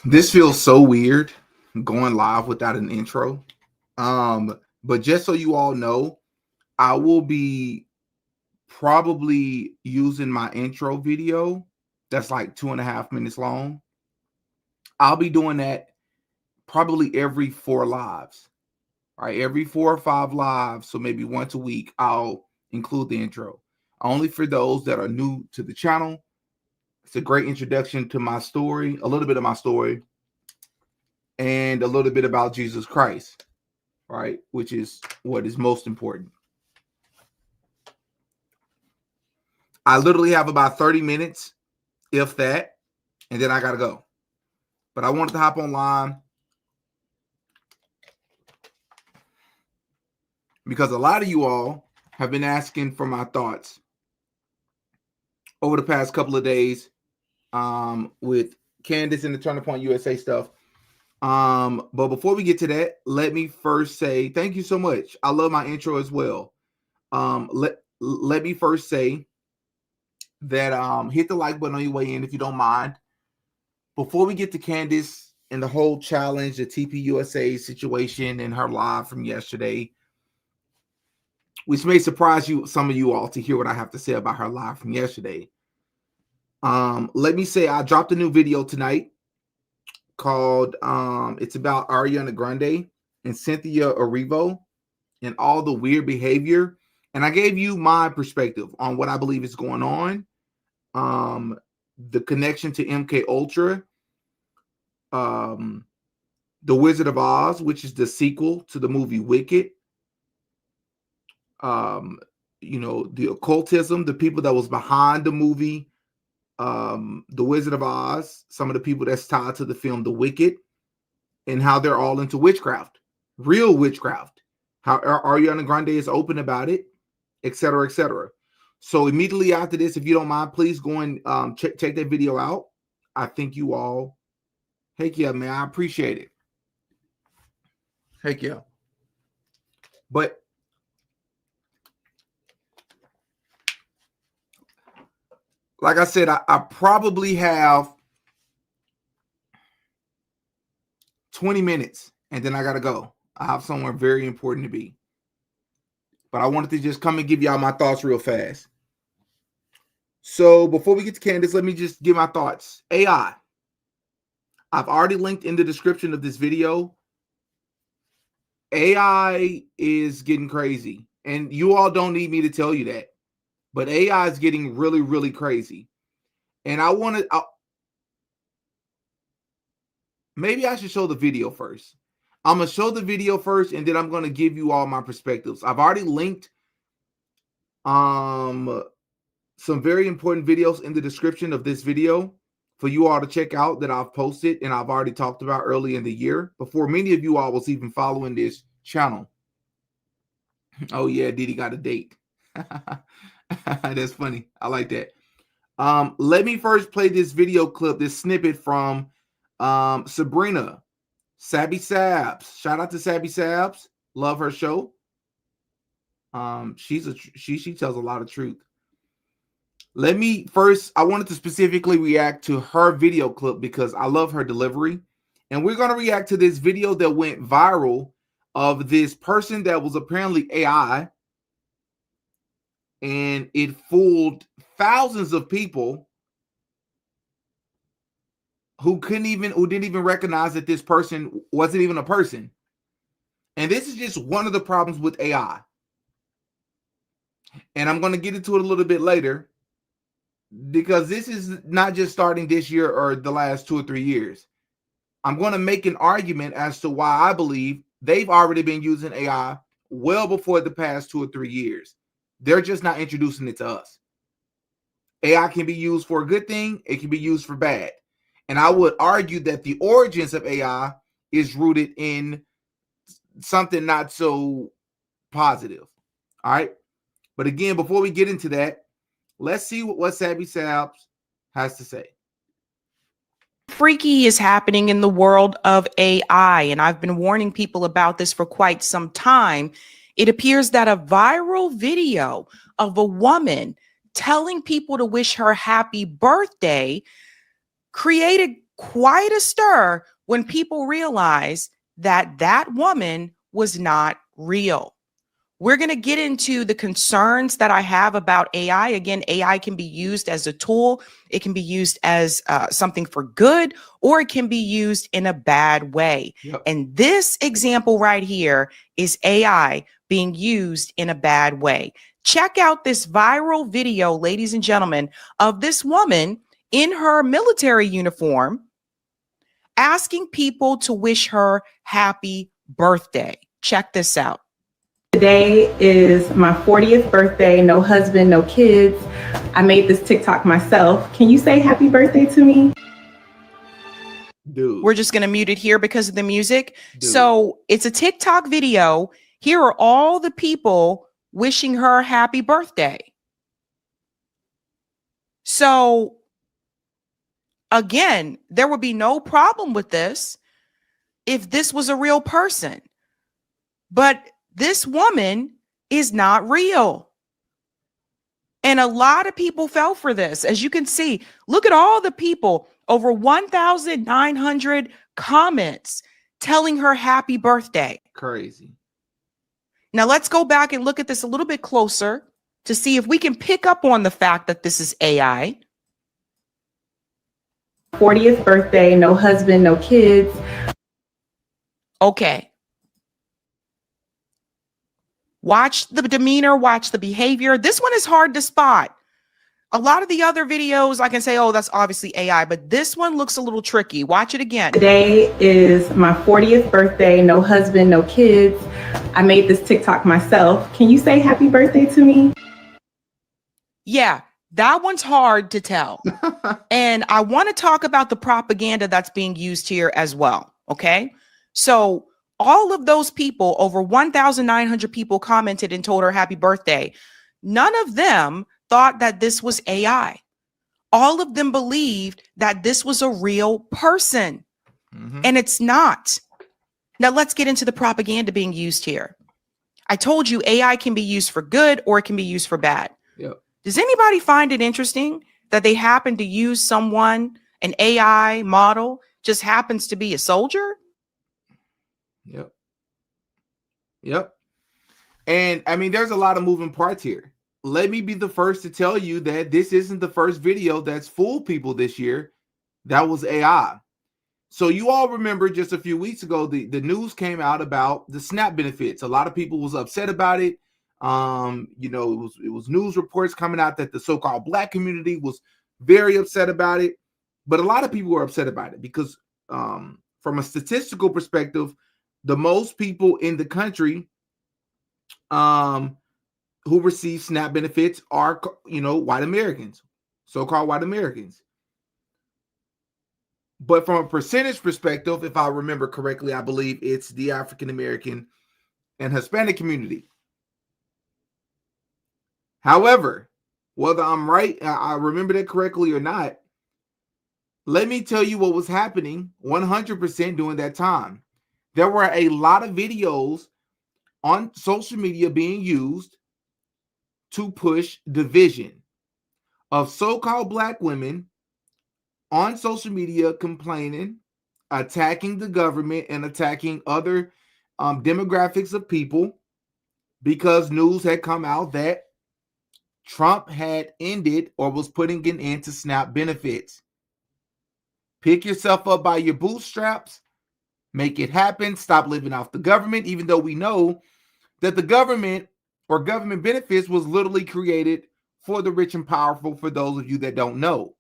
This feels so weird going live without an intro. But just so you all know, I will be probably using my intro video that's like 2.5 minutes long. I'll be doing that probably every 4 lives. All right, every 4 or 5 lives. So maybe once a week, I'll include the intro. Only for those that are new to the channel. It's a great introduction to my story, a little bit of my story, and a little bit about Jesus Christ, right? Which is what is most important. I literally have about 30 minutes, if that, and then I got to go. But I wanted to hop online because a lot of you all have been asking for my thoughts over the past couple of days with Candace and the Turning Point USA stuff. But before we get to that, let me first say thank you so much. I love my intro as well. Let me first say that hit the like button on your way in if you don't mind. Before we get to Candace and the whole challenge, the TPUSA situation and her live from yesterday, which may surprise you, some of you all, to hear what I have to say about her live from yesterday. Let me say I dropped a new video tonight called it's about Ariana Grande and Cynthia Erivo and all the weird behavior. And I gave you my perspective on what I believe is going on. The connection to MK Ultra, The Wizard of Oz, which is the sequel to the movie Wicked. The occultism, the people that was behind the movie The Wizard of Oz, some of the people that's tied to the film The Wicked, and how they're all into witchcraft, real witchcraft, how Ariana Grande is open about it, etc., etc. So immediately after this, if you don't mind, please go and check that video out. I think you all, heck yeah, man, I appreciate it. Heck yeah. But like I said, I probably have 20 minutes and then I got to go. I have somewhere very important to be. But I wanted to just come and give y'all my thoughts real fast. So before we get to Candace, let me just give my thoughts. AI. I've already linked in the description of this video. AI is getting crazy. And you all don't need me to tell you that. But AI is getting really, really crazy. And I want to... maybe I should show the video first. I'm going to show the video first, and then I'm going to give you all my perspectives. I've already linked some very important videos in the description of this video for you all to check out that I've posted and I've already talked about early in the year before many of you all was even following this channel. Oh yeah, Diddy got a date. That's funny. I like that. Let me first play this video clip, this snippet from Sabrina Sabby Sabs. Shout out to Sabby Sabs. Love her show. She tells a lot of truth. Let me first, I wanted to specifically react to her video clip because I love her delivery. And we're going to react to this video that went viral of this person that was apparently AI. And it fooled thousands of people who didn't even recognize that this person wasn't even a person. And this is just one of the problems with AI. And I'm going to get into it a little bit later, because this is not just starting this year or the last 2 or 3 years. I'm going to make an argument as to why I believe they've already been using AI well before the past 2 or 3 years. They're just not introducing it to us. AI can be used for a good thing. It can be used for bad. And I would argue that the origins of AI is rooted in something not so positive. All right. But again, before we get into that, let's see what Sabby Sabs has to say. Freaky is happening in the world of AI, and I've been warning people about this for quite some time. It appears that a viral video of a woman telling people to wish her happy birthday created quite a stir when people realized that that woman was not real. We're going to get into the concerns that I have about AI. Again, AI can be used as a tool. It can be used as something for good, or it can be used in a bad way. Yep. And this example right here is AI being used in a bad way. Check out this viral video, ladies and gentlemen, of this woman in her military uniform asking people to wish her happy birthday. Check this out. Today is my 40th birthday, no husband, no kids. I made this TikTok myself. Can you say happy birthday to me? Dude. We're just going to mute it here because of the music. Dude. So it's a TikTok video. Here are all the people wishing her happy birthday. So again, there would be no problem with this if this was a real person. But this woman is not real. And a lot of people fell for this. As you can see, look at all the people, over 1,900 comments telling her happy birthday. Crazy. Now let's go back and look at this a little bit closer to see if we can pick up on the fact that this is AI. 40th birthday, no husband, no kids. Okay. Watch the demeanor, watch the behavior. This one is hard to spot. A lot of the other videos, I can say, oh, that's obviously AI, but this one looks a little tricky. Watch it again. Today is my 40th birthday, no husband, no kids. I made this TikTok myself. Can you say happy birthday to me? Yeah, that one's hard to tell. And I want to talk about the propaganda that's being used here as well. Okay. So all of those people, over 1,900 people commented and told her happy birthday. None of them thought that this was AI. All of them believed that this was a real person. And it's not. Now let's get into the propaganda being used here. I told you AI can be used for good or it can be used for bad. Yep. Does anybody find it interesting that they happen to use someone, an AI model, just happens to be a soldier? Yep. Yep. And I mean, there's a lot of moving parts here. Let me be the first to tell you that this isn't the first video that's fooled people this year. That was AI. So you all remember just a few weeks ago, the news came out about the SNAP benefits. A lot of people was upset about it. You know, it was news reports coming out that the so-called Black community was very upset about it. But a lot of people were upset about it because from a statistical perspective, the most people in the country who receive SNAP benefits are, you know, white Americans, so-called white Americans. But from a percentage perspective, if I remember correctly, I believe it's the African American and Hispanic community. However, whether I'm right, I remember that correctly or not, let me tell you what was happening 100% during that time. There were a lot of videos on social media being used to push division of so-called Black women on social media complaining, attacking the government, and attacking other demographics of people because news had come out that Trump had ended or was putting an end to SNAP benefits. Pick yourself up by your bootstraps, make it happen, stop living off the government, even though we know that the government or government benefits was literally created for the rich and powerful. For those of you that don't know,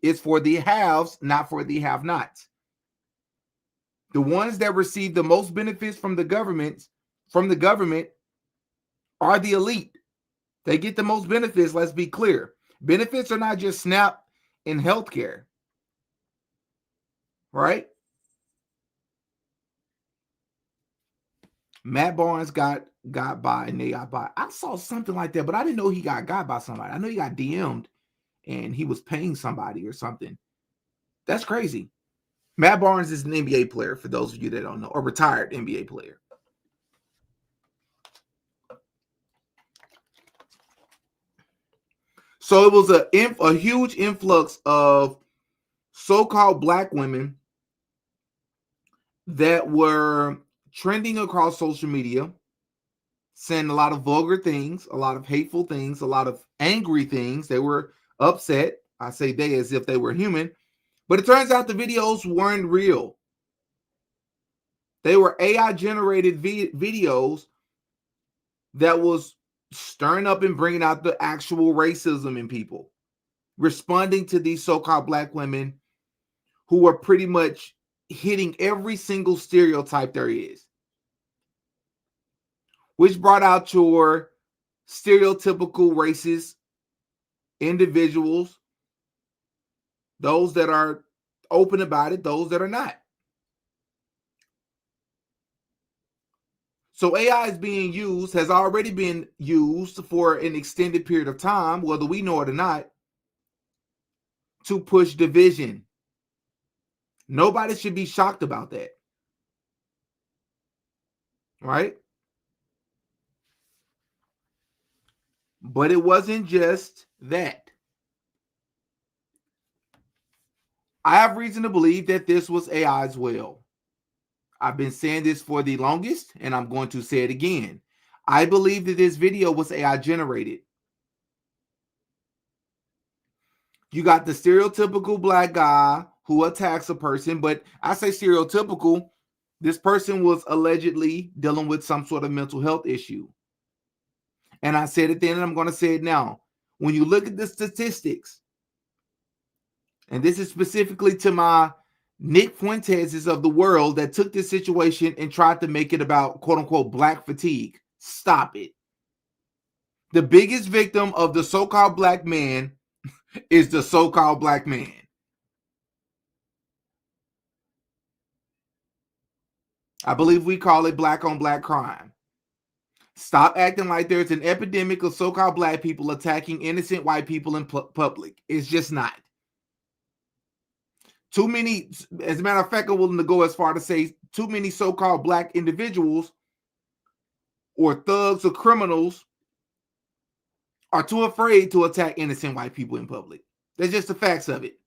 it's for the haves, not for the have-nots. The ones that receive the most benefits from the government are the elite. They get the most benefits, let's be clear. Benefits are not just SNAP and healthcare, right? Matt Barnes got by and they got by. I saw something like that, but I didn't know he got by somebody. I know he got DM'd and he was paying somebody or something. That's crazy. Matt Barnes is an NBA player, for those of you that don't know, a retired NBA player. So it was a huge influx of so-called black women that were trending across social media, saying a lot of vulgar things, a lot of hateful things, a lot of angry things. They were upset. I say they as if they were human, but it turns out the videos weren't real. They were AI generated videos that was stirring up and bringing out the actual racism in people, responding to these so-called black women who were pretty much hitting every single stereotype there is, which brought out your stereotypical racist individuals, those that are open about it, those that are not. So AI is being used, has already been used for an extended period of time, whether we know it or not, to push division. Nobody should be shocked about that. Right? But it wasn't just that. I have reason to believe that this was AI as well. I've been saying this for the longest, and I'm going to say it again. I believe that this video was AI generated. You got the stereotypical black guy who attacks a person, but I say stereotypical. This person was allegedly dealing with some sort of mental health issue. And I said it then, and I'm going to say it now. When you look at the statistics, and this is specifically to my Nick Fuenteses of the world that took this situation and tried to make it about quote unquote black fatigue. Stop it. The biggest victim of the so-called black man is the so-called black man. I believe we call it black on black crime. Stop acting like there's an epidemic of so-called black people attacking innocent white people in public. It's just not. Too many, as a matter of fact, I'm willing to go as far to say too many so-called black individuals or thugs or criminals are too afraid to attack innocent white people in public. That's just the facts of it.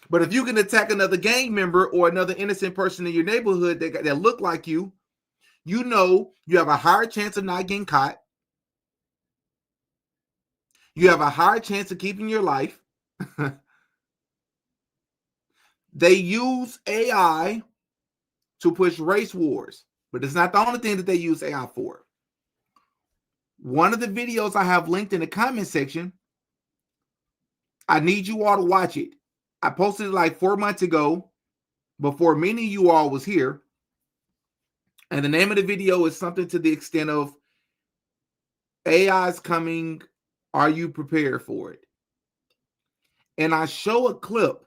But if you can attack another gang member or another innocent person in your neighborhood that look like you, you know you have a higher chance of not getting caught. You have a higher chance of keeping your life. They use AI to push race wars, but it's not the only thing that they use AI for. One of the videos I have linked in the comment section, I need you all to watch it. I posted it like 4 months ago before many of you all was here. And the name of the video is something to the extent of AI is coming. Are you prepared for it? And I show a clip.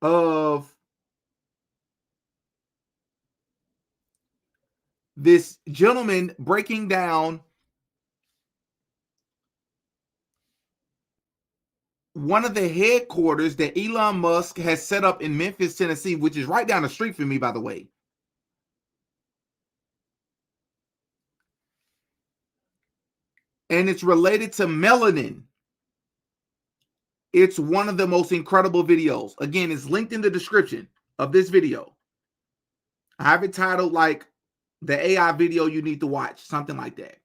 Of this gentleman breaking down one of the headquarters that Elon Musk has set up in Memphis, Tennessee, which is right down the street from me, by the way. And it's related to melanin. It's one of the most incredible videos. Again, it's linked in the description of this video. I have it titled like the AI video you need to watch, something like that.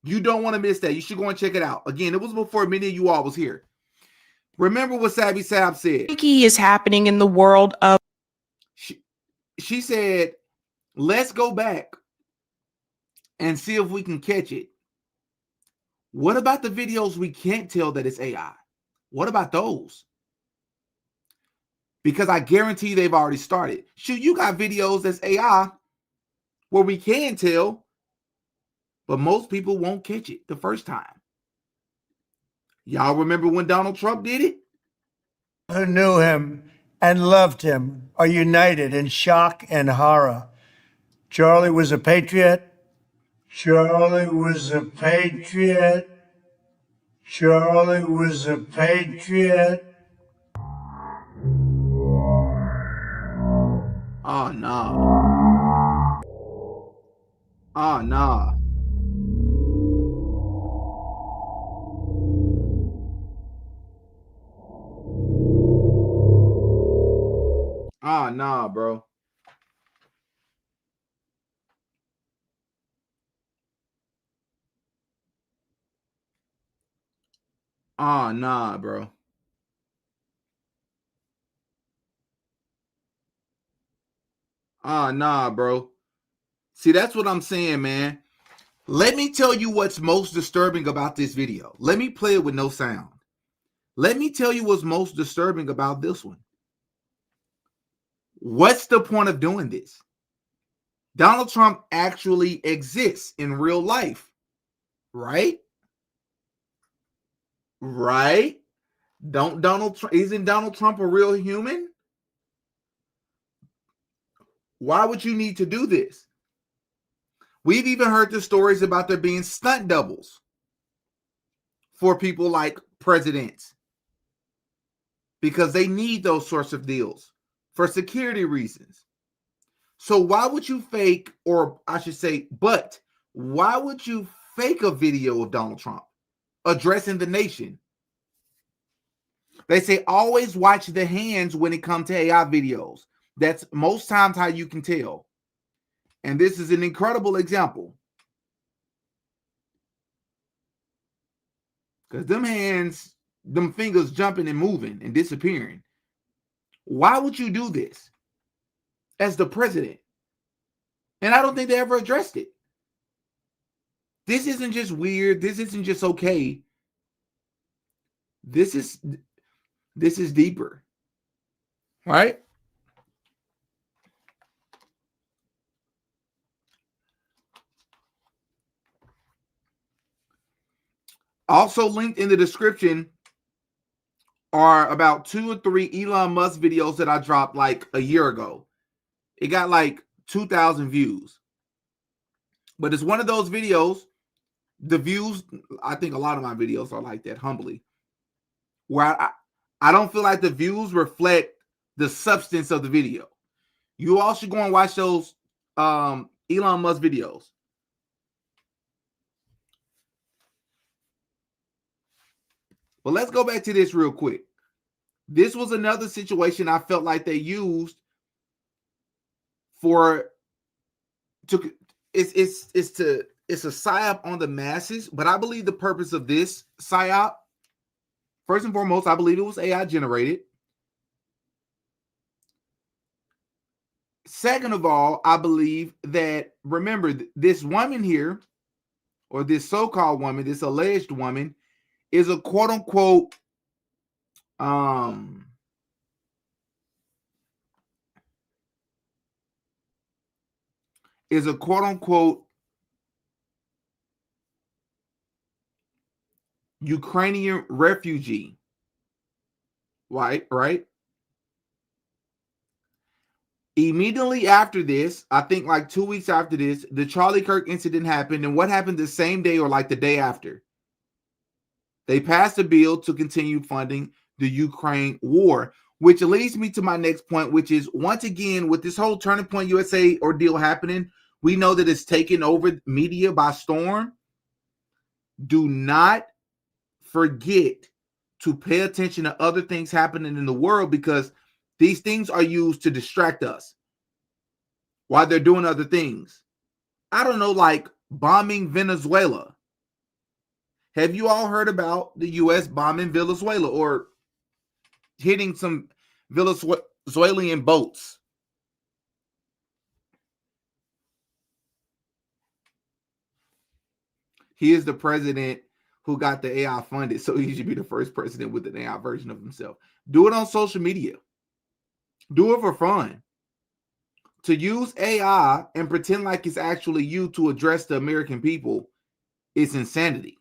You don't want to miss that. You should go and check it out. Again, it was before many of you all was here. Remember what Savvy Sab said. Is happening in the world of. She said, let's go back and see if we can catch it. What about the videos we can't tell that it's AI? What about those? Because I guarantee they've already started. Shoot, you got videos that's AI where we can tell, but most people won't catch it the first time. Y'all remember when Donald Trump did it? Who knew him and loved him are united in shock and horror. Charlie was a patriot. Charlie was a patriot. Charlie was a patriot. Oh, no. Ah, nah. Ah, nah, bro. Ah, nah, bro. Ah, nah, bro. See, that's what I'm saying, man. Let me tell you what's most disturbing about this video. Let me play it with no sound. Let me tell you what's most disturbing about this one. What's the point of doing this? Donald Trump actually exists in real life, right? Right? Isn't Donald Trump a real human? Why would you need to do this? We've even heard the stories about there being stunt doubles for people like presidents because they need those sorts of deals for security reasons. So why would you fake, or I should say, but why would you fake a video of Donald Trump addressing the nation? They say always watch the hands when it comes to AI videos. That's most times how you can tell. And this is an incredible example. Because them hands, them fingers jumping and moving and disappearing. Why would you do this as the president? And I don't think they ever addressed it. This isn't just weird. This isn't just okay. This is deeper. Right? Also linked in the description are about 2 or 3 Elon Musk videos that I dropped like a year ago. It got like 2,000 views. But it's one of those videos, the views, I think a lot of my videos are like that, humbly, where I don't feel like the views reflect the substance of the video. You all should go and watch those Elon Musk videos. But let's go back to this real quick. This was another situation I felt like they used it's a psyop on the masses, but I believe the purpose of this psyop, first and foremost, I believe it was AI generated. Second of all, I believe that, remember, this woman here, or this so-called woman, this alleged woman, is a quote-unquote Ukrainian refugee. Right? Immediately after this, I think like 2 weeks after this, the Charlie Kirk incident happened. And what happened the same day or like the day after? They passed a bill to continue funding the Ukraine war, which leads me to my next point, which is, once again, with this whole Turning Point USA ordeal happening, we know that it's taken over media by storm. Do not forget to pay attention to other things happening in the world, because these things are used to distract us while they're doing other things. I don't know, like bombing Venezuela. Have you all heard about the U.S. bombing Venezuela or hitting some Venezuelan boats? He is the president who got the AI funded, so he should be the first president with an AI version of himself. Do it on social media. Do it for fun. To use AI and pretend like it's actually you to address the American people is insanity.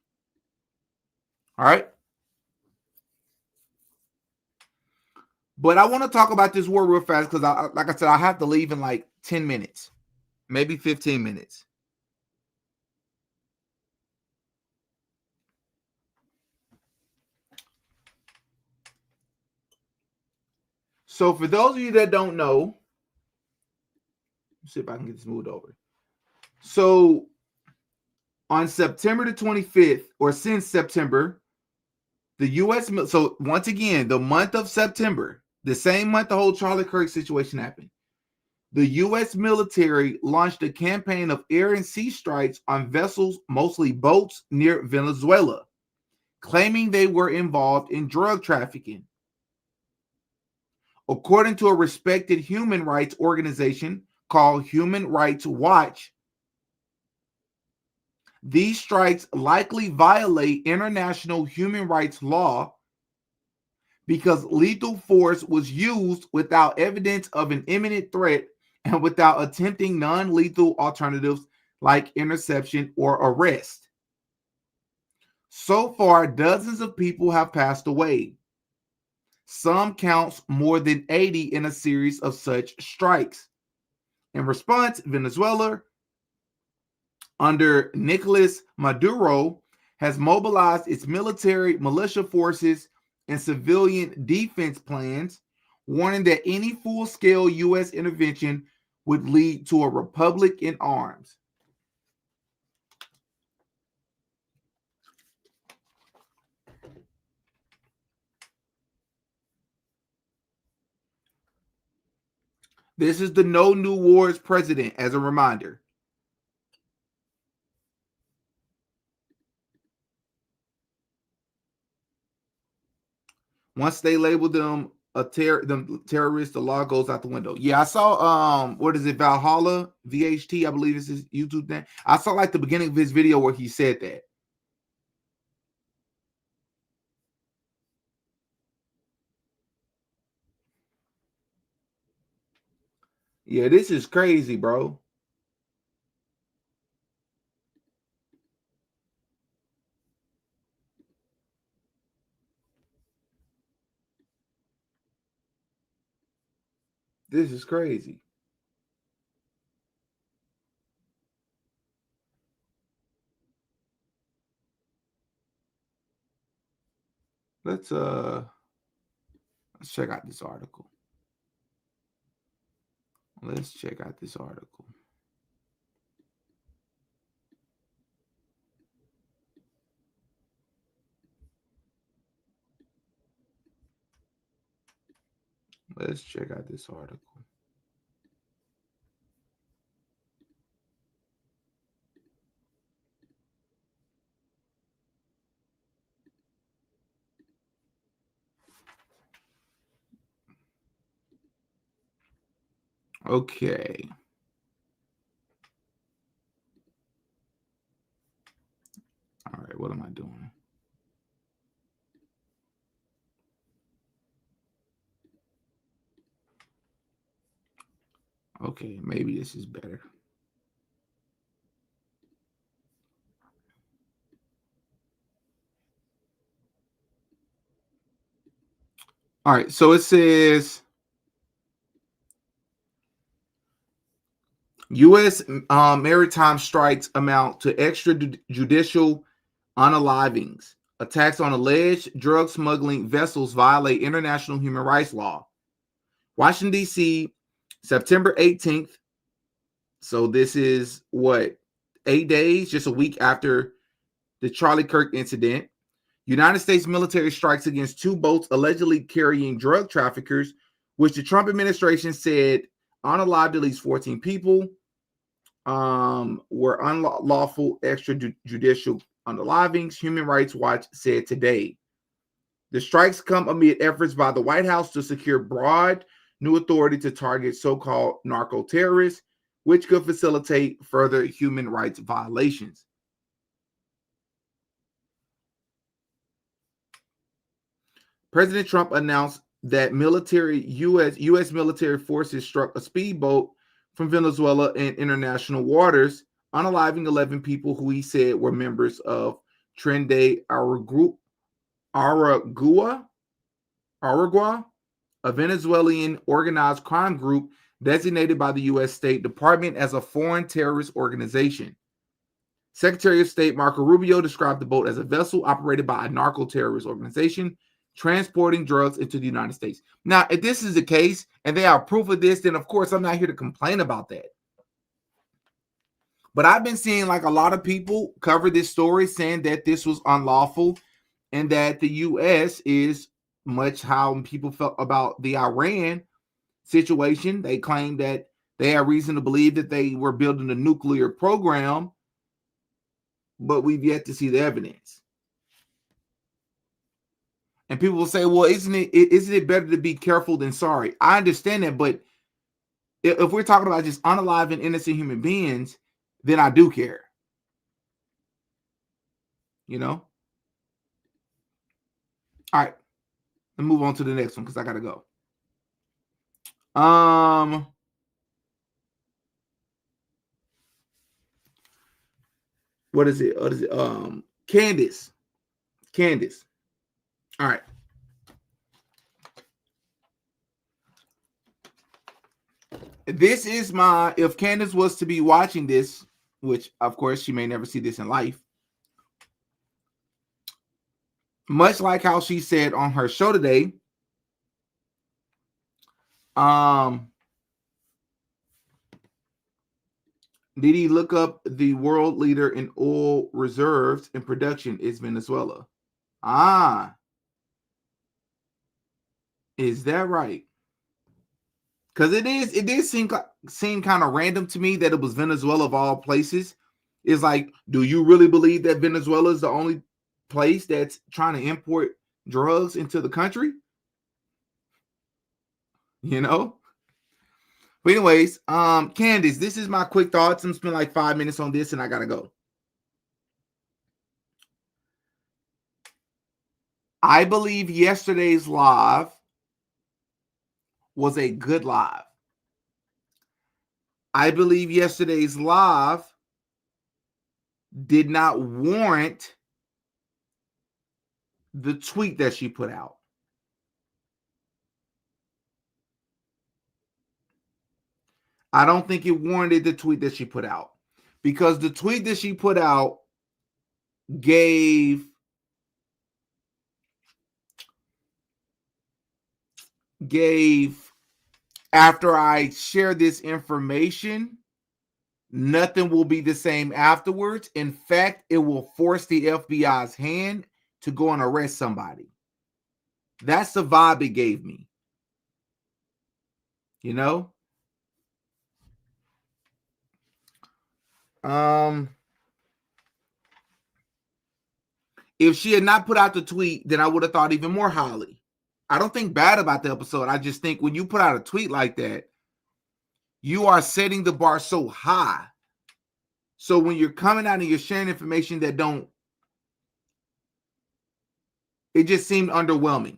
All right? But I want to talk about this war real fast because, like I said, I have to leave in like 10 minutes, maybe 15 minutes. So for those of you that don't know, let's see if I can get this moved over. So on September the 25th, or since September, the U.S. So once again, the month of September, the same month the whole Charlie Kirk situation happened, the U.S. military launched a campaign of air and sea strikes on vessels, mostly boats, near Venezuela, claiming they were involved in drug trafficking. According to a respected human rights organization called Human Rights Watch, these strikes likely violate international human rights law because lethal force was used without evidence of an imminent threat and without attempting non-lethal alternatives like interception or arrest. So far, dozens of people have passed away. Some counts more than 80 in a series of such strikes. In response, Venezuela, under Nicolas Maduro, has mobilized its military, militia forces, and civilian defense plans, warning that any full-scale U.S. intervention would lead to a republic in arms. This is the No New Wars president, as a reminder. Once they label them terrorists, the law goes out the window. Yeah, I saw what is it, Valhalla VHT, I believe it's his YouTube thing. I saw like the beginning of his video where he said that. Yeah, this is crazy, bro. This is crazy. Let's check out this article. Let's check out this article. Let's check out this article. Okay. All right, what am I doing? Okay, maybe this is better. All right, so it says U.S. maritime strikes amount to extrajudicial unalivings. Attacks on alleged drug smuggling vessels violate international human rights law. Washington, D.C., September 18th. So this is what, 8 days, just a week after the Charlie Kirk incident. United States military strikes against two boats allegedly carrying drug traffickers, which the Trump administration said unalived at least 14 people, were unlawful extrajudicial unalivings, Human Rights Watch said today. The strikes come amid efforts by the White House to secure broad new authority to target so-called narco-terrorists, which could facilitate further human rights violations. President Trump announced that U.S. military forces struck a speedboat from Venezuela in international waters, unaliving 11 people who he said were members of Tren de Aragua, a Venezuelan organized crime group designated by the U.S. State Department as a foreign terrorist organization. Secretary of State Marco Rubio described the boat as a vessel operated by a narco-terrorist organization transporting drugs into the United States. Now, if this is the case and they have proof of this, then of course I'm not here to complain about that. But I've been seeing like a lot of people cover this story saying that this was unlawful and that the U.S. is much how people felt about the Iran situation. They claim that they have reason to believe that they were building a nuclear program, but we've yet to see the evidence. And people will say, well, isn't it better to be careful than sorry? I understand that, but if we're talking about just unalive and innocent human beings, then I do care. You know? All right. Let's move on to the next one because I gotta go. What is it? Candace. All right. This is my, if Candace was to be watching this, which of course she may never see this in life, much like how she said on her show today, did he look up the world leader in oil reserves and production is Venezuela? Is that right? Because it did seem kind of random to me that it was Venezuela of all places. It's like, do you really believe that Venezuela is the only place that's trying to import drugs into the country? You know? But anyways, Candace, this is my quick thoughts. I'm spending like 5 minutes on this and I gotta go. I believe yesterday's live was a good live. I believe yesterday's live did not warrant the tweet that she put out. I don't think it warranted the tweet that she put out, because the tweet that she put out gave after I share this information, nothing will be the same afterwards. In fact, it will force the FBI's hand to go and arrest somebody. That's the vibe it gave me. You know? If she had not put out the tweet, then I would have thought even more highly. I don't think bad about the episode. I just think when you put out a tweet like that, you are setting the bar so high. So when you're coming out and you're sharing information that don't, it just seemed underwhelming.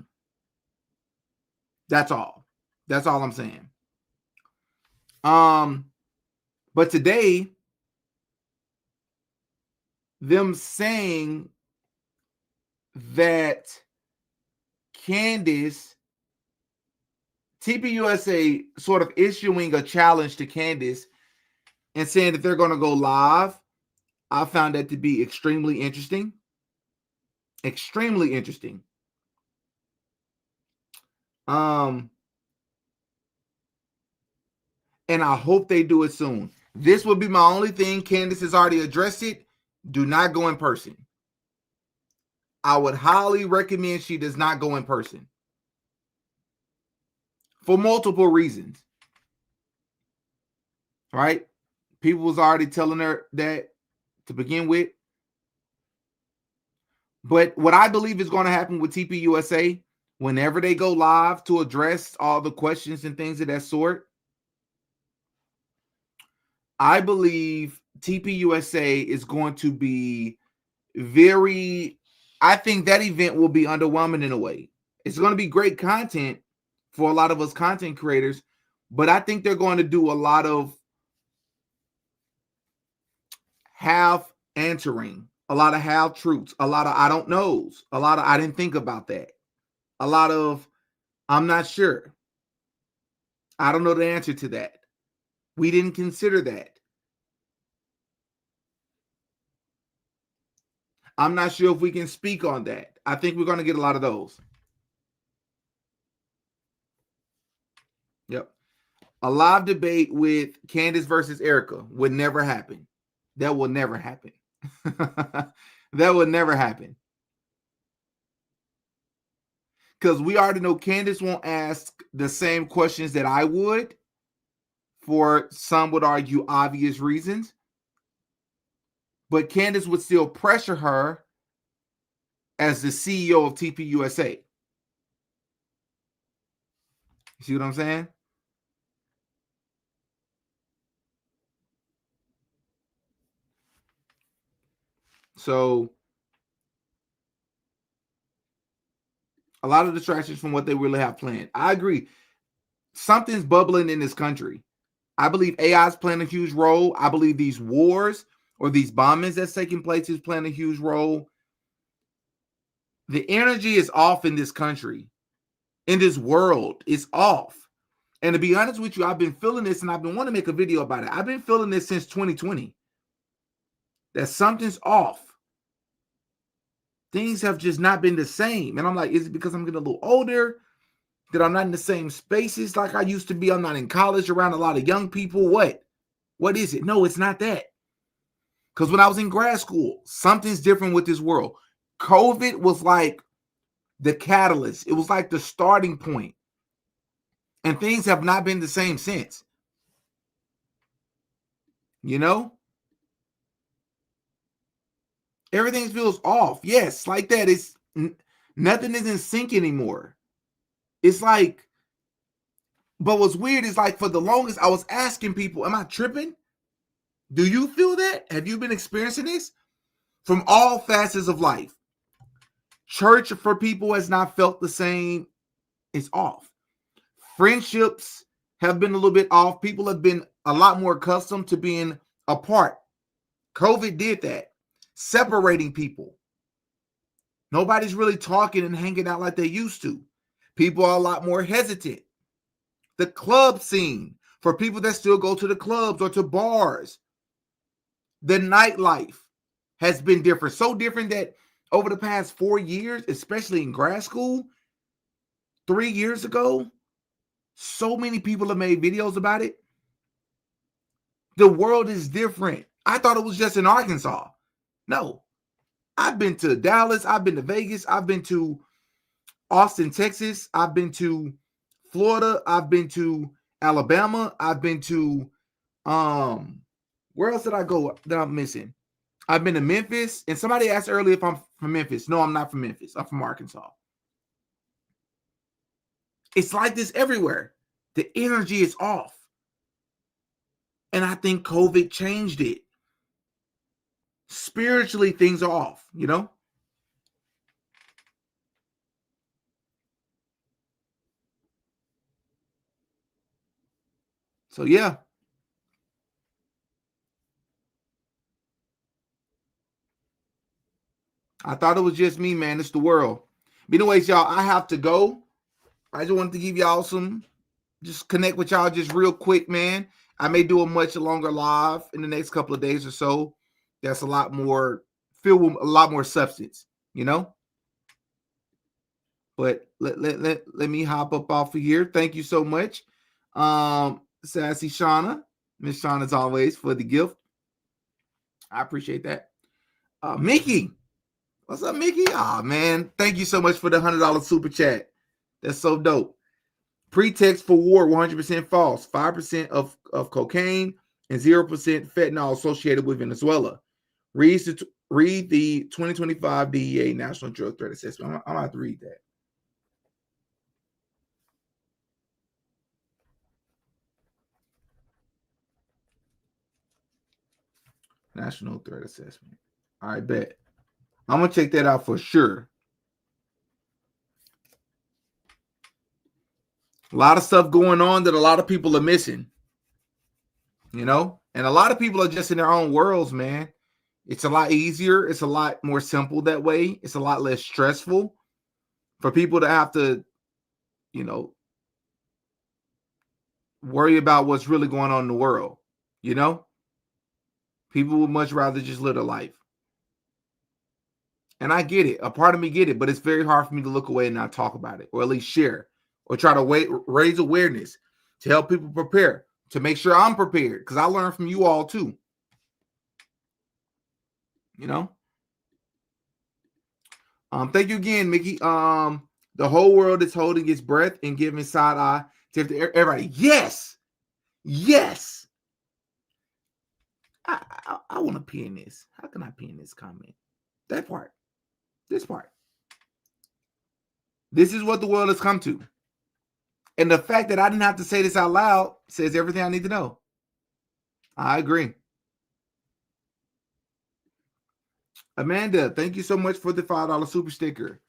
That's all. That's all I'm saying. But today, them saying that Candace, TPUSA sort of issuing a challenge to Candace and saying that they're going to go live, I found that to be extremely interesting. Extremely interesting. And I hope they do it soon. This will be my only thing. Candace has already addressed it. Do not go in person. I would highly recommend she does not go in person. For multiple reasons. Right? People was already telling her that to begin with. But what I believe is going to happen with TPUSA, whenever they go live to address all the questions and things of that sort, I believe TPUSA is going to be I think that event will be underwhelming in a way. It's going to be great content for a lot of us content creators, but I think they're going to do a lot of half answering, a lot of half truths, a lot of I don't knows, a lot of I didn't think about that, a lot of I'm not sure. I don't know the answer to that. We didn't consider that. I'm not sure if we can speak on that. I think we're going to get a lot of those. Yep. A live debate with Candace versus Erica would never happen. That will never happen. That will never happen. Because we already know Candace won't ask the same questions that I would, for some would argue obvious reasons. But Candace would still pressure her as the CEO of TPUSA. You see what I'm saying? So a lot of distractions from what they really have planned. I agree. Something's bubbling in this country. I believe AI is playing a huge role. I believe these wars or these bombings that's taking place is playing a huge role. The energy is off in this country, in this world. It's off. And to be honest with you, I've been feeling this, and I've been wanting to make a video about it. I've been feeling this since 2020. That something's off. Things have just not been the same. And I'm like, is it because I'm getting a little older? That I'm not in the same spaces like I used to be? I'm not in college around a lot of young people. What is it? No, it's not that. Because when I was in grad school, something's different with this world. COVID was like the catalyst. It was like the starting point. And things have not been the same since. You know? Everything feels off. Yes, like that. It's nothing is in sync anymore. It's like, but what's weird is like for the longest, I was asking people, am I tripping? Do you feel that? Have you been experiencing this? From all facets of life. Church for people has not felt the same. It's off. Friendships have been a little bit off. People have been a lot more accustomed to being apart. COVID did that. Separating people. Nobody's really talking and hanging out like they used to. People are a lot more hesitant. The club scene, for people that still go to the clubs or to bars, the nightlife has been different. So different that over the past 4 years, especially in grad school, 3 years ago, so many people have made videos about it. The world is different. I thought it was just in Arkansas. No. I've been to Dallas. I've been to Vegas. I've been to Austin, Texas. I've been to Florida. I've been to Alabama. I've been to where else did I go that I'm missing? I've been to Memphis. And somebody asked earlier if I'm from Memphis. No, I'm not from Memphis. I'm from Arkansas. It's like this everywhere. The energy is off. And I think COVID changed it. Spiritually, things are off, you know? So, yeah. I thought it was just me, man. It's the world. But anyways, y'all, I have to go. I just wanted to give y'all just connect with y'all just real quick, man. I may do a much longer live in the next couple of days or so. That's a lot more, filled with a lot more substance, you know? But let me hop up off of here. Thank you so much. Sassy Shauna. Miss Shauna, as always, for the gift. I appreciate that. Mickey. What's up, Mickey? Oh, man. Thank you so much for the $100 super chat. That's so dope. Pretext for war, 100% false. 5% of cocaine and 0% fentanyl associated with Venezuela. Read the 2025 DEA National Drug Threat Assessment. I'm going to have to read that. National Threat Assessment. All right, bet. I'm going to check that out for sure. A lot of stuff going on that a lot of people are missing. You know? And a lot of people are just in their own worlds, man. It's a lot easier. It's a lot more simple that way. It's a lot less stressful for people to have to, you know, worry about what's really going on in the world. You know? People would much rather just live their life. And I get it. A part of me get it, but it's very hard for me to look away and not talk about it, or at least share, or try to raise awareness to help people prepare, to make sure I'm prepared, because I learn from you all too. You know. Thank you again, Mickey. The whole world is holding its breath and giving side eye to everybody. Yes, yes. I want to pin this. How can I pin this comment? That part. This part. This is what the world has come to. And the fact that I didn't have to say this out loud says everything I need to know. I agree. Amanda, thank you so much for the $5 super sticker.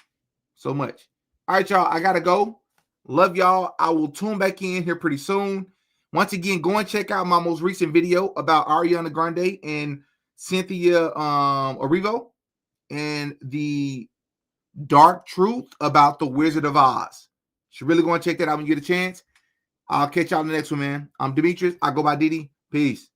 So much. All right, y'all. I got to go. Love y'all. I will tune back in here pretty soon. Once again, go and check out my most recent video about Ariana Grande and Cynthia Erivo and the dark truth about the Wizard of Oz. You should really go and check that out when you get a chance. I'll catch y'all in the next one, man. I'm Demetrius. I go by Didi. Peace.